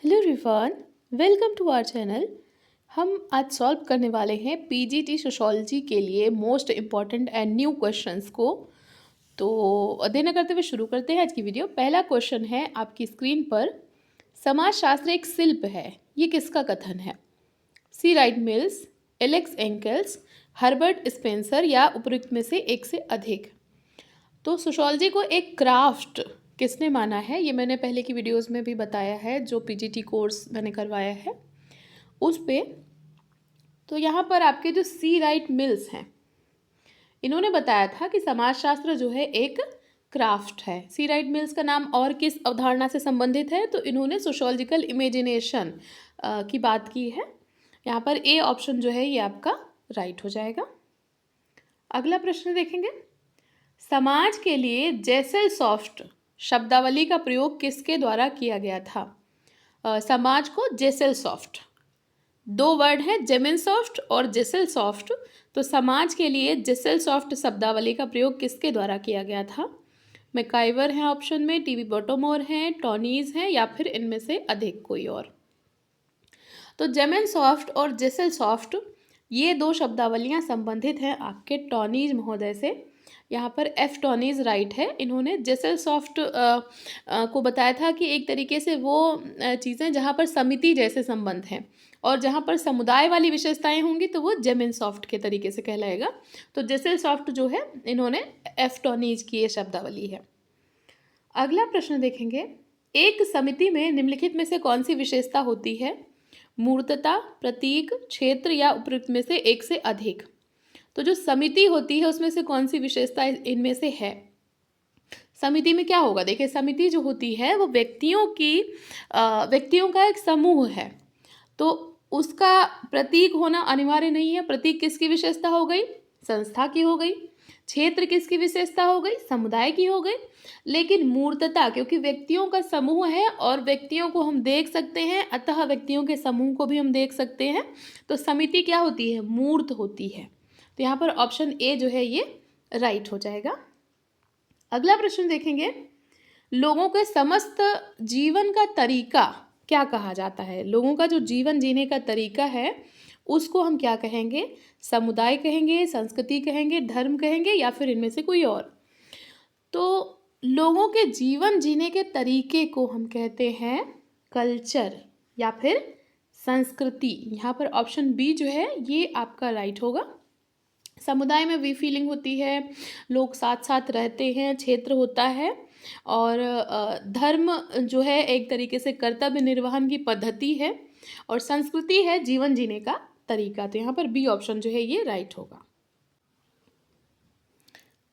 Hello everyone, welcome to our channel. हम आज solve करने वाले हैं पीजीटी सोशोलॉजी के लिए most important and new questions को। तो देर करते हुए शुरू करते हैं आज की वीडियो। पहला क्वेश्चन है आपकी स्क्रीन पर। समाजशास्त्र एक शिल्प है, ये किसका कथन है? C Wright Mills, Alex Engels, Herbert Spencer या उपयुक्त में से एक से अधिक। तो सोशोलॉजी को एक क्राफ्ट किसने माना है? ये मैंने पहले की वीडियोस में भी बताया है, जो पीजीटी कोर्स मैंने करवाया है उस पे। तो यहाँ पर आपके जो सी राइट मिल्स हैं, इन्होंने बताया था कि समाजशास्त्र जो है एक क्राफ्ट है। सी राइट मिल्स का नाम और किस अवधारणा से संबंधित है? तो इन्होंने सोशोलॉजिकल इमेजिनेशन की बात की है। यहाँ पर ए ऑप्शन जो है ये आपका राइट हो जाएगा। अगला प्रश्न देखेंगे। समाज के लिए जेसल सॉफ्ट शब्दावली का प्रयोग किसके द्वारा किया गया था? समाज को जेसल सॉफ्ट, दो वर्ड है जेमिन सॉफ्ट और जेसल सॉफ्ट। तो समाज के लिए जेसल सॉफ्ट शब्दावली का प्रयोग किसके द्वारा किया गया था? मैकाइवर है ऑप्शन में, टीवी बॉटोमोर हैं, टॉनीज हैं या फिर इनमें से अधिक कोई और। तो जेमिन सॉफ्ट और जेसल सॉफ्ट ये दो शब्दावलियां संबंधित हैं आपके टॉनीज महोदय से। यहाँ पर एफ टॉनीज राइट है। इन्होंने जेसल सॉफ्ट को बताया था कि एक तरीके से वो चीज़ें जहाँ पर समिति जैसे संबंध हैं और जहाँ पर समुदाय वाली विशेषताएं होंगी तो वो जेमिन सॉफ्ट के तरीके से कहलाएगा। तो जेसल सॉफ्ट जो है इन्होंने एफ टॉनीज की ये शब्दावली है। अगला प्रश्न देखेंगे। एक समिति में निम्नलिखित में से कौन सी विशेषता होती है? मूर्तता, प्रतीक, क्षेत्र या उपयुक्त में से एक से अधिक। तो जो समिति होती है उसमें से कौन सी विशेषता इनमें से है? समिति में क्या होगा? देखिए, समिति जो होती है वो व्यक्तियों का एक समूह है। तो उसका प्रतीक होना अनिवार्य नहीं है। प्रतीक किसकी विशेषता हो गई? संस्था की हो गई। क्षेत्र किसकी विशेषता हो गई? समुदाय की हो गई। लेकिन मूर्तता, क्योंकि व्यक्तियों का समूह है और व्यक्तियों को हम देख सकते हैं, अतः व्यक्तियों के समूह को भी हम देख सकते हैं। तो समिति क्या होती है? मूर्त होती है। तो यहाँ पर ऑप्शन ए जो है ये राइट हो जाएगा। अगला प्रश्न देखेंगे। लोगों के समस्त जीवन का तरीका क्या कहा जाता है? लोगों का जो जीवन जीने का तरीका है उसको हम क्या कहेंगे? समुदाय कहेंगे, संस्कृति कहेंगे, धर्म कहेंगे या फिर इनमें से कोई और? तो लोगों के जीवन जीने के तरीके को हम कहते हैं कल्चर या फिर संस्कृति। यहाँ पर ऑप्शन बी जो है ये आपका राइट होगा। समुदाय में वी फीलिंग होती है, लोग साथ साथ रहते हैं, क्षेत्र होता है और धर्म जो है एक तरीके से कर्तव्य निर्वहन की पद्धति है और संस्कृति है जीवन जीने का तरीका। तो यहाँ पर बी ऑप्शन जो है ये राइट होगा।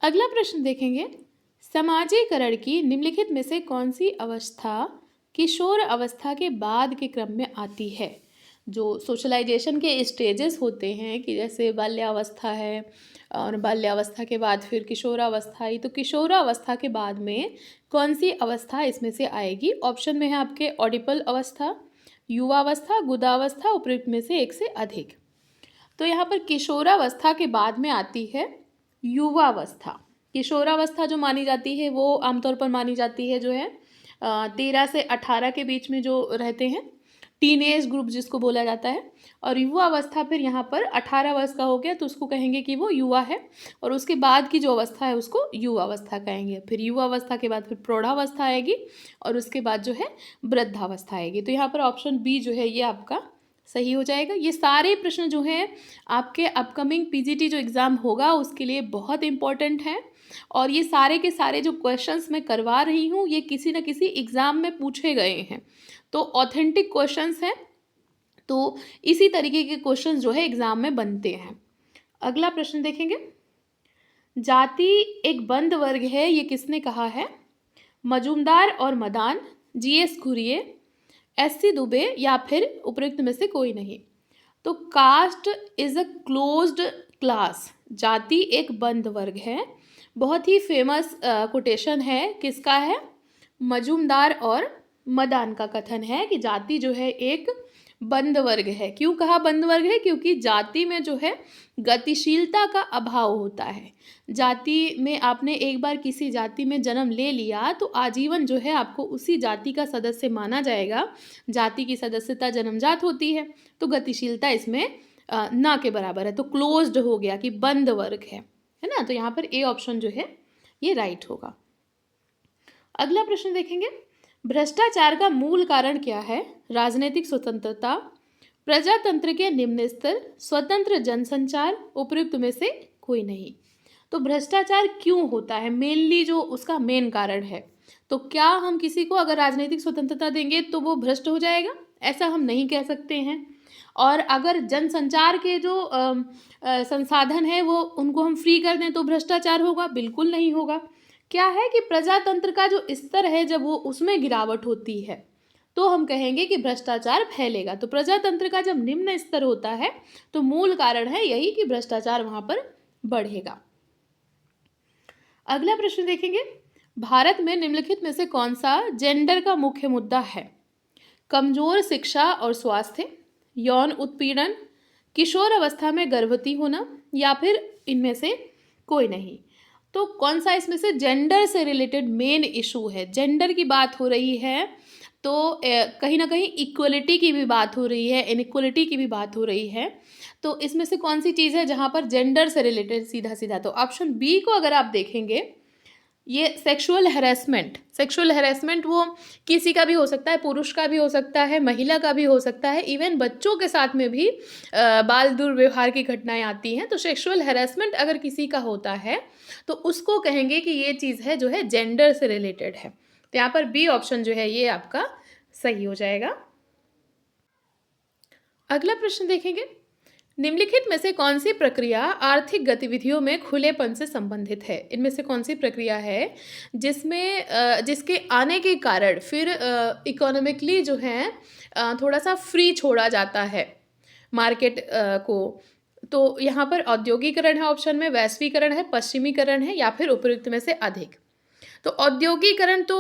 अगला प्रश्न देखेंगे। समाजीकरण की निम्नलिखित में से कौन सी अवस्था किशोर अवस्था के बाद के क्रम में आती है? जो सोशलाइजेशन के स्टेजेस होते हैं कि जैसे बाल्यावस्था है और बाल्यावस्था के बाद फिर किशोरावस्था आई, तो किशोरावस्था के बाद में कौन सी अवस्था इसमें से आएगी? ऑप्शन में है आपके ऑडिपल अवस्था, युवावस्था, गुदावस्था, उपयुक्त में से एक से अधिक। तो यहाँ पर किशोरावस्था के बाद में आती है युवावस्था। किशोरावस्था जो मानी जाती है वो आमतौर पर मानी जाती है जो है 13 से 18 के बीच में जो रहते हैं, टीनेज ग्रुप जिसको बोला जाता है। और युवा अवस्था फिर यहाँ पर 18 वर्ष का हो गया तो उसको कहेंगे कि वो युवा है, और उसके बाद की जो अवस्था है उसको युवा अवस्था कहेंगे। फिर युवा अवस्था के बाद फिर प्रौढ़ावस्था आएगी और उसके बाद जो है वृद्धावस्था आएगी। तो यहाँ पर ऑप्शन बी जो है ये आपका सही हो जाएगा। ये सारे प्रश्न जो हैं आपके अपकमिंग पीजीटी जो एग्ज़ाम होगा उसके लिए बहुत इंपॉर्टेंट हैं, और ये सारे के सारे जो क्वेश्चंस मैं करवा रही हूँ ये किसी न किसी एग्ज़ाम में पूछे गए हैं, तो ऑथेंटिक क्वेश्चंस हैं। तो इसी तरीके के क्वेश्चंस जो है एग्ज़ाम में बनते हैं। अगला प्रश्न देखेंगे। जाति एक बंद वर्ग है, ये किसने कहा है? मजूमदार और मदान, जीएस घुरिये, एससी दुबे या फिर उपयुक्त में से कोई नहीं। तो caste is a closed class, जाति एक बंद वर्ग है। बहुत ही फेमस कोटेशन है, किसका है? मजूमदार और मदान का कथन है कि जाति जो है एक बंद वर्ग है। क्यों कहा बंद वर्ग है? क्योंकि जाति में जो है गतिशीलता का अभाव होता है। जाति में आपने एक बार किसी जाति में जन्म ले लिया तो आजीवन जो है आपको उसी जाति का सदस्य माना जाएगा। जाति की सदस्यता जन्मजात होती है, तो गतिशीलता इसमें ना के बराबर है, तो क्लोज्ड हो गया कि बंद वर्ग है ना। तो यहाँ पर ए ऑप्शन जो है ये राइट होगा। अगला प्रश्न देखेंगे, भ्रष्टाचार का मूल कारण क्या है? राजनीतिक स्वतंत्रता, प्रजातंत्र के निम्न स्तर, स्वतंत्र जनसंचार, उपयुक्त में से कोई नहीं। तो भ्रष्टाचार क्यों होता है, मेनली जो उसका मेन कारण है, तो क्या हम किसी को अगर राजनीतिक स्वतंत्रता देंगे तो वो भ्रष्ट हो जाएगा? ऐसा हम नहीं कह सकते हैं। और अगर जनसंचार के जो संसाधन है वो उनको हम फ्री कर दें तो भ्रष्टाचार होगा? बिल्कुल नहीं होगा। क्या है कि प्रजातंत्र का जो स्तर है जब वो उसमें गिरावट होती है तो हम कहेंगे कि भ्रष्टाचार फैलेगा। तो प्रजातंत्र का जब निम्न स्तर होता है तो मूल कारण है यही कि भ्रष्टाचार वहां पर बढ़ेगा। अगला प्रश्न देखेंगे, भारत में निम्नलिखित में से कौन सा जेंडर का मुख्य मुद्दा है? कमजोर शिक्षा और स्वास्थ्य, यौन उत्पीड़न, किशोर अवस्था में गर्भवती होना, या फिर इनमें से कोई नहीं। तो कौन सा इसमें से जेंडर से रिलेटेड मेन इशू है? जेंडर की बात हो रही है तो कहीं ना कहीं इक्वलिटी की भी बात हो रही है, इनइक्वलिटी की भी बात हो रही है। तो इसमें से कौन सी चीज़ है जहाँ पर जेंडर से रिलेटेड सीधा सीधा? तो ऑप्शन बी को अगर आप देखेंगे, ये सेक्सुअल हैरेसमेंट वो किसी का भी हो सकता है, पुरुष का भी हो सकता है, महिला का भी हो सकता है, इवन बच्चों के साथ में भी बाल दुर्व्यवहार की घटनाएं आती हैं। तो सेक्सुअल हैरेसमेंट अगर किसी का होता है तो उसको कहेंगे कि ये चीज़ है जो है जेंडर से रिलेटेड है। तो यहाँ पर बी ऑप्शन जो है ये आपका सही हो जाएगा। अगला प्रश्न देखेंगे, निम्नलिखित में से कौन सी प्रक्रिया आर्थिक गतिविधियों में खुलेपन से संबंधित है? इनमें से कौन सी प्रक्रिया है जिसमें जिसके आने के कारण फिर इकोनॉमिकली जो है थोड़ा सा फ्री छोड़ा जाता है मार्केट को? तो यहाँ पर औद्योगिकरण है ऑप्शन में, वैश्वीकरण है, पश्चिमीकरण है, या फिर उपयुक्त में से अधिक। तो औद्योगिकरण तो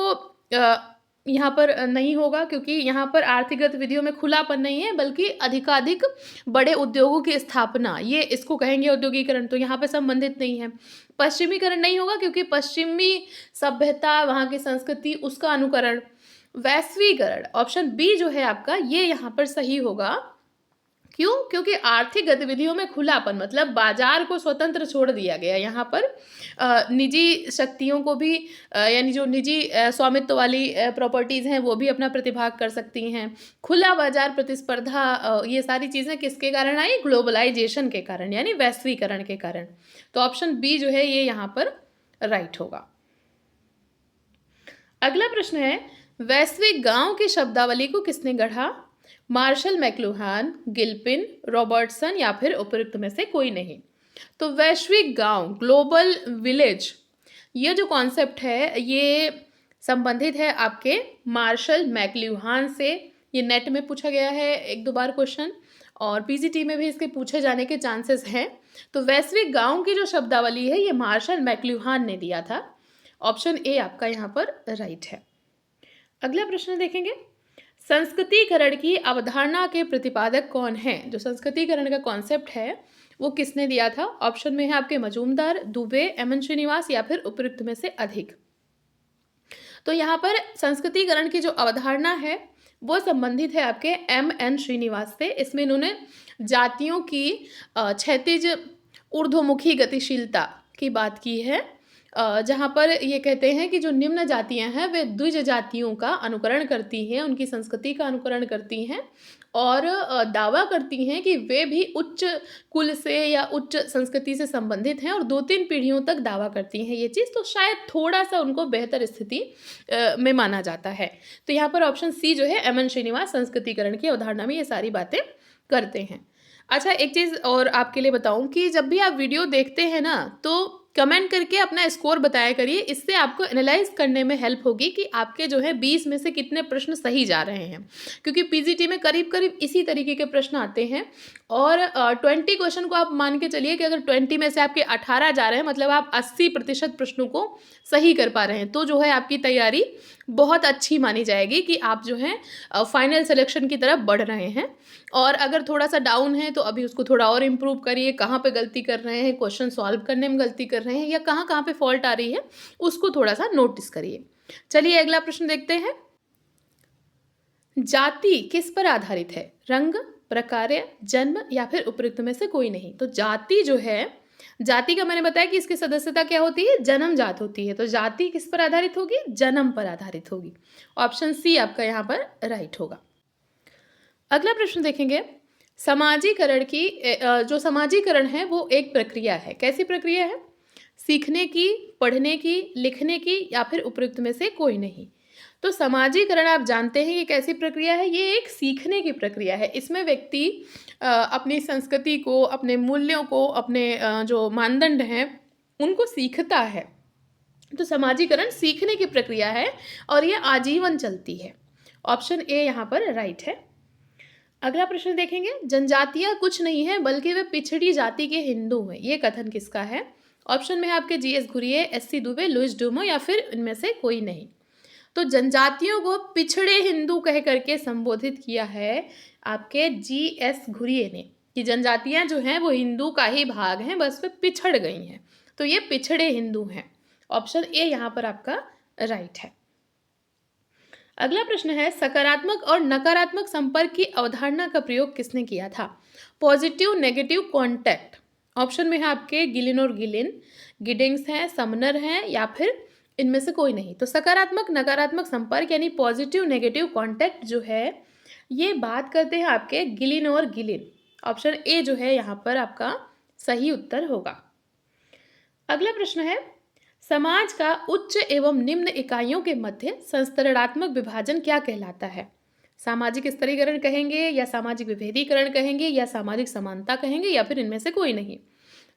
यहाँ पर नहीं होगा क्योंकि यहाँ पर आर्थिक गतिविधियों में खुलापन नहीं है बल्कि अधिकाधिक बड़े उद्योगों की स्थापना, ये इसको कहेंगे औद्योगिकरण, तो यहाँ पे संबंधित नहीं है। पश्चिमीकरण नहीं होगा क्योंकि पश्चिमी सभ्यता, वहाँ की संस्कृति, उसका अनुकरण। वैश्वीकरण ऑप्शन बी जो है आपका ये यहाँ पर सही होगा। क्यों? क्योंकि आर्थिक गतिविधियों में खुलापन मतलब बाजार को स्वतंत्र छोड़ दिया गया। यहाँ पर निजी शक्तियों को भी यानी जो निजी स्वामित्व वाली प्रॉपर्टीज़ हैं वो भी अपना प्रतिभाग कर सकती हैं। खुला बाजार, प्रतिस्पर्धा, ये सारी चीज़ें किसके कारण आई? ग्लोबलाइजेशन के कारण, यानी वैश्वीकरण के कारण। तो ऑप्शन बी जो है ये यहाँ पर राइट होगा। अगला प्रश्न है, वैश्विक गांव की शब्दावली को किसने गढ़ा? मार्शल मैक्लुहान, गिलपिन, रॉबर्टसन, या फिर उपयुक्त में से कोई नहीं। तो वैश्विक गांव, ग्लोबल विलेज, ये जो कॉन्सेप्ट है ये संबंधित है आपके मार्शल मैक्लुहान से। ये नेट में पूछा गया है एक दो बार क्वेश्चन और पीजीटी में भी इसके पूछे जाने के चांसेस हैं। तो वैश्विक गांव की जो शब्दावली है ये मार्शल मैक्लुहान ने दिया था। ऑप्शन ए आपका यहाँ पर राइट है। अगला प्रश्न देखेंगे, संस्कृतिकरण की अवधारणा के प्रतिपादक कौन है? जो संस्कृतिकरण का कॉन्सेप्ट है वो किसने दिया था? ऑप्शन में है आपके मजूमदार, दुबे, एम एन श्रीनिवास, या फिर उपयुक्त में से अधिक। तो यहाँ पर संस्कृतिकरण की जो अवधारणा है वो संबंधित है आपके एम एन श्रीनिवास से। इसमें इन्होंने जातियों की क्षैतिज ऊर्ध्वमुखी गतिशीलता की बात की है, जहाँ पर ये कहते हैं कि जो निम्न जातियाँ हैं वे द्विज जातियों का अनुकरण करती हैं, उनकी संस्कृति का अनुकरण करती हैं और दावा करती हैं कि वे भी उच्च कुल से या उच्च संस्कृति से संबंधित हैं और 2-3 पीढ़ियों तक दावा करती हैं ये चीज़। तो शायद थोड़ा सा उनको बेहतर स्थिति में माना जाता है। तो यहाँ पर ऑप्शन सी जो है एम एन श्रीनिवास संस्कृतिकरण की अवधारणा में ये सारी बातें करते हैं। अच्छा, एक चीज़ और आपके लिए बताऊं कि जब भी आप वीडियो देखते हैं ना तो कमेंट करके अपना स्कोर बताया करिए। इससे आपको एनालाइज करने में हेल्प होगी कि आपके जो है 20 में से कितने प्रश्न सही जा रहे हैं, क्योंकि पीजीटी में करीब करीब इसी तरीके के प्रश्न आते हैं। और 20 क्वेश्चन को आप मान के चलिए कि अगर 20 में से आपके 18 जा रहे हैं मतलब आप 80% प्रश्नों को सही कर पा रहे हैं, तो जो है आपकी तैयारी बहुत अच्छी मानी जाएगी कि आप जो हैं फाइनल सिलेक्शन की तरफ बढ़ रहे हैं। और अगर थोड़ा-सा डाउन है तो अभी उसको थोड़ा और इम्प्रूव करिए, कहाँ पे गलती कर रहे हैं, क्वेश्चन सॉल्व करने में गलती कर रहे हैं या कहाँ-कहाँ पे फॉल्ट आ रही है, उसको थोड़ा-सा नोटिस करिए। चलिए अगला प्रश्न देखते हैं। जाति किस पर आधारित है? रंग, प्रकार्य, जन्म या फिर उपयुक्त में से कोई नहीं। तो जाति जो है, जाति का मैंने बताया कि इसकी सदस्यता क्या होती है? जन्मजात होती है। तो जाति किस पर आधारित होगी? जन्म पर आधारित होगी। ऑप्शन सी आपका यहाँ पर राइट होगा। अगला प्रश्न देखेंगे। समाजीकरण की जो समाजीकरण है वो एक प्रक्रिया है। कैसी प्रक्रिया है? सीखने की, पढ़ने की, लिखने की या फिर उपयुक्त में से कोई नहीं। तो समाजीकरण आप जानते हैं ये कैसी प्रक्रिया है? ये एक सीखने की प्रक्रिया है। इसमें व्यक्ति अपनी संस्कृति को, अपने मूल्यों को, अपने जो मानदंड हैं उनको सीखता है। तो समाजीकरण सीखने की प्रक्रिया है और ये आजीवन चलती है। ऑप्शन ए यहाँ पर राइट है। अगला प्रश्न देखेंगे। जनजातियां कुछ नहीं है बल्कि वे पिछड़ी जाति के हिंदू हैं। ये कथन किसका है? ऑप्शन में है आपके GS Ghurye, SC Dube, Louis Dumont या फिर इनमें से कोई नहीं। तो जनजातियों को पिछड़े हिंदू कह करके संबोधित किया है आपके जीएस घुरिये ने, कि जनजातियां जो हैं वो हिंदू का ही भाग हैं, बस वे पिछड़ गई हैं। तो ये पिछड़े हिंदू हैं। ऑप्शन ए यहाँ पर आपका राइट है। अगला प्रश्न है। सकारात्मक और नकारात्मक संपर्क की अवधारणा का प्रयोग किसने किया था? Positive, negative, contact. ऑप्शन में है आपके गिलिन और गिलिन, गिडिंग्स हैं, समनर हैं या फिर इनमें से कोई नहीं। तो सकारात्मक नकारात्मक संपर्क यानी पॉजिटिव नेगेटिव कॉन्टैक्ट जो है ये बात करते हैं आपके गिलिन और गिलिन। ऑप्शन ए जो है यहाँ पर आपका सही उत्तर होगा। अगला प्रश्न है। समाज का उच्च एवं निम्न इकाइयों के मध्य संस्तरणात्मक विभाजन क्या कहलाता है? सामाजिक स्तरीकरण कहेंगे या सामाजिक विभेदीकरण कहेंगे या सामाजिक समानता कहेंगे या फिर इनमें से कोई नहीं।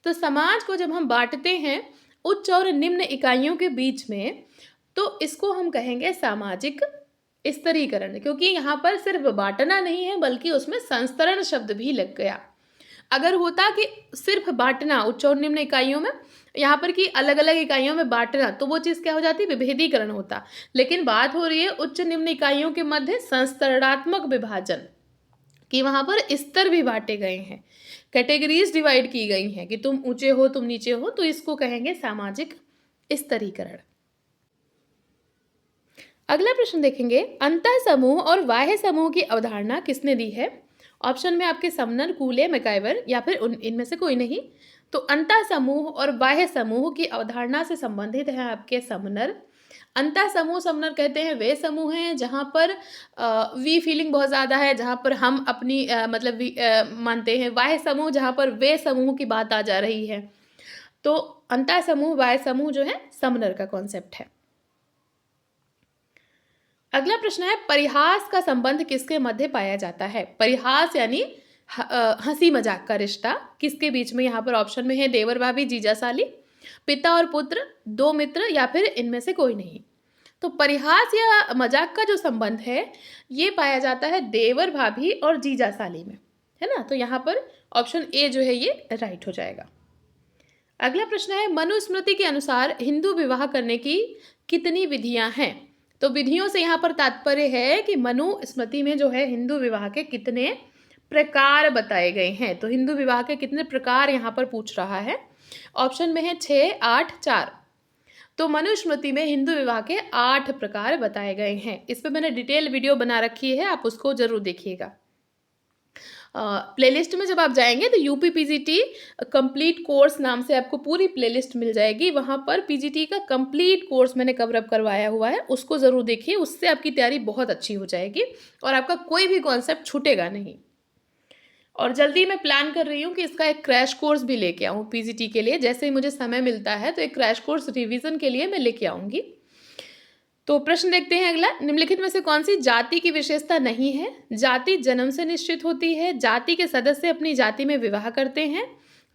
तो समाज को जब हम बांटते हैं उच्च और निम्न इकाइयों के बीच में तो इसको हम कहेंगे सामाजिक स्तरीकरण, क्योंकि यहाँ पर सिर्फ बांटना नहीं है बल्कि उसमें संस्तरण शब्द भी लग गया। अगर होता कि सिर्फ बांटना उच्च और निम्न इकाइयों में, यहाँ पर कि अलग अलग इकाइयों में बांटना, तो वो चीज़ क्या हो जाती? विभेदीकरण होता। लेकिन बात हो रही है उच्च निम्न इकाइयों के मध्य संस्तरणात्मक विभाजन, कि वहाँ पर स्तर भी बांटे गए हैं, कैटेगरीज डिवाइड की गई हैं कि तुम ऊंचे हो, तुम नीचे हो, तो इसको कहेंगे सामाजिक स्तरीकरण। अगला प्रश्न देखेंगे। अंतः समूह और बाह्य समूह की अवधारणा किसने दी है? ऑप्शन में आपके समनर, कूले, मैकाइवर या फिर इनमें से कोई नहीं। तो अंतः समूह और बाह्य समूह की अवधारणा से संबंधित है आपके समनर। अंतः समूह समनर कहते हैं वे समूह हैं जहाँ पर वी फीलिंग बहुत ज़्यादा है, जहाँ पर हम अपनी मानते हैं। बाह्य समूह जहाँ पर वे समूह की बात आ जा रही है। तो अंतः समूह बाह्य समूह जो है समनर का कॉन्सेप्ट है। अगला प्रश्न है। परिहास का संबंध किसके मध्य पाया जाता है? परिहास यानी हंसी मजाक का रिश्ता किसके बीच में? यहाँ पर ऑप्शन में है देवर भाभी, जीजा साली, पिता और पुत्र, दो मित्र या फिर इनमें से कोई नहीं। तो परिहास या मजाक का जो संबंध है ये पाया जाता है देवर भाभी और जीजा साली में, है ना। तो यहाँ पर ऑप्शन ए जो है ये राइट हो जाएगा। अगला प्रश्न है। मनुस्मृति के अनुसार हिंदू विवाह करने की कितनी विधियां हैं? तो विधियों से यहाँ पर तात्पर्य है कि मनुस्मृति में जो है हिंदू विवाह के कितने प्रकार बताए गए हैं। तो हिंदू विवाह के कितने प्रकार यहाँ पर पूछ रहा है। ऑप्शन में है 6, 8, 4। तो मनुस्मृति में हिंदू विवाह के 8 प्रकार बताए गए हैं। इस पर मैंने डिटेल वीडियो बना रखी है, आप उसको जरूर देखिएगा। प्लेलिस्ट में जब आप जाएंगे तो यूपी पीजीटी कंप्लीट कोर्स नाम से आपको पूरी प्लेलिस्ट मिल जाएगी। वहाँ पर पीजीटी का कंप्लीट कोर्स मैंने कवर अप करवाया हुआ है, उसको ज़रूर देखिए। उससे आपकी तैयारी बहुत अच्छी हो जाएगी और आपका कोई भी कॉन्सेप्ट छूटेगा नहीं। और जल्दी मैं प्लान कर रही हूँ कि इसका एक क्रैश कोर्स भी लेके आऊँ पीजीटी के लिए। जैसे ही मुझे समय मिलता है तो एक क्रैश कोर्स रिवीजन के लिए मैं लेके आऊँगी। तो प्रश्न देखते हैं अगला। निम्नलिखित में से कौन सी जाति की विशेषता नहीं है? जाति जन्म से निश्चित होती है, जाति के सदस्य अपनी जाति में विवाह करते हैं,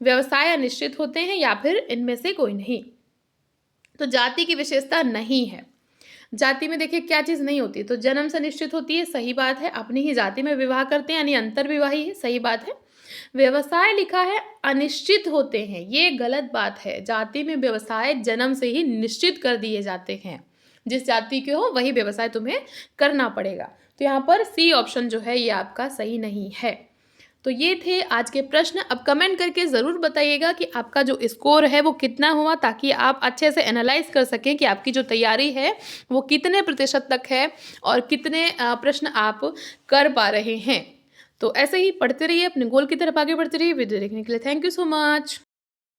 व्यवसाय अनिश्चित होते हैं या फिर इनमें से कोई नहीं। तो जाति की विशेषता नहीं है। जाति में देखिए क्या चीज़ नहीं होती, तो जन्म से निश्चित होती है, सही बात है। अपनी ही जाति में विवाह करते हैं यानी अंतर्विवाही है, सही बात है। व्यवसाय लिखा है अनिश्चित होते हैं, ये गलत बात है। जाति में व्यवसाय जन्म से ही निश्चित कर दिए जाते हैं। जिस जाति के हो वही व्यवसाय तुम्हें करना पड़ेगा। तो यहाँ पर सी ऑप्शन जो है ये आपका सही नहीं है। तो ये थे आज के प्रश्न। अब कमेंट करके ज़रूर बताइएगा कि आपका जो स्कोर है वो कितना हुआ, ताकि आप अच्छे से एनालाइज कर सकें कि आपकी जो तैयारी है वो कितने प्रतिशत तक है और कितने प्रश्न आप कर पा रहे हैं। तो ऐसे ही पढ़ते रहिए, अपने गोल की तरफ आगे बढ़ते रहिए। वीडियो देखने के लिए थैंक यू सो मच।